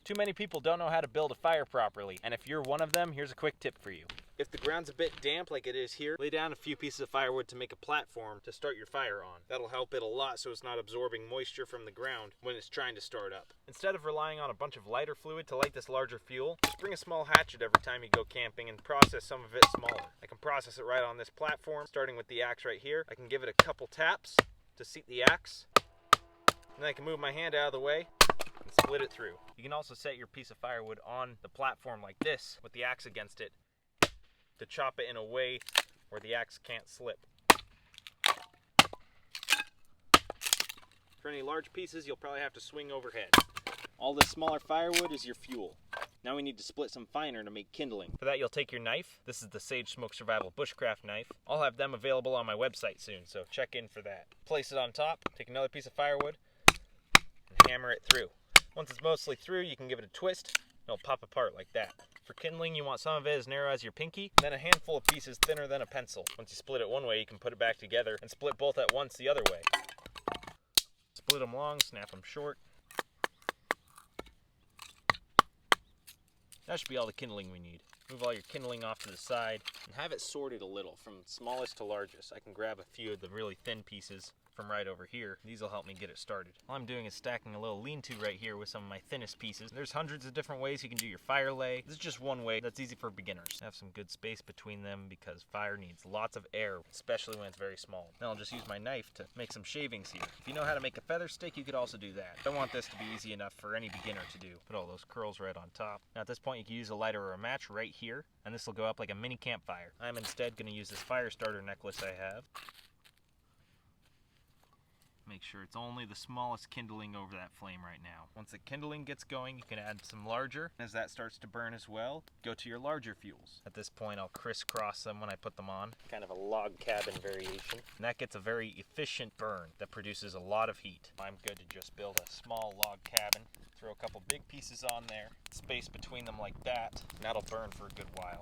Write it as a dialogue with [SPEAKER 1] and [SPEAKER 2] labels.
[SPEAKER 1] Too many people don't know how to build a fire properly, and if you're one of them, here's a quick tip for you. If the ground's a bit damp like it is here, lay down a few pieces of firewood to make a platform to start your fire on. That'll help it a lot so it's not absorbing moisture from the ground when it's trying to start up. Instead of relying on a bunch of lighter fluid to light this larger fuel, just bring a small hatchet every time you go camping and process some of it smaller. I can process it right on this platform, starting with the axe right here. I can give it a couple taps to seat the axe, and then I can move my hand out of the way and split it through. You can also set your piece of firewood on the platform like this with the axe against it to chop it in a way where the axe can't slip. For any large pieces, you'll probably have to swing overhead. All this smaller firewood is your fuel. Now we need to split some finer to make kindling. For that, you'll take your knife. This is the Sage Smoke Survival Bushcraft knife. I'll have them available on my website soon, so check in for that. Place it on top, take another piece of firewood, and hammer it through. Once it's mostly through, you can give it a twist, and it'll pop apart like that. For kindling, you want some of it as narrow as your pinky, then a handful of pieces thinner than a pencil. Once you split it one way, you can put it back together and split both at once the other way. Split them long, snap them short. That should be all the kindling we need. Move all your kindling off to the side and have it sorted a little from smallest to largest. I can grab a few of the really thin pieces from right over here. These will help me get it started. All I'm doing is stacking a little lean-to right here with some of my thinnest pieces. There's hundreds of different ways you can do your fire lay. This is just one way that's easy for beginners. Have some good space between them because fire needs lots of air, especially when it's very small. Then I'll just use my knife to make some shavings here. If you know how to make a feather stick, you could also do that. I want this to be easy enough for any beginner to do. Put all those curls right on top. Now at this point, you can use a lighter or a match right here, and this will go up like a mini campfire. I'm instead going to use this fire starter necklace I have. Make sure it's only the smallest kindling over that flame right now. Once the kindling gets going, you can add some larger. As that starts to burn as well, go to your larger fuels. At this point, I'll crisscross them when I put them on. Kind of a log cabin variation. And that gets a very efficient burn that produces a lot of heat. I'm good to just build a small log cabin. Throw a couple big pieces on there, space between them like that, and that'll burn for a good while.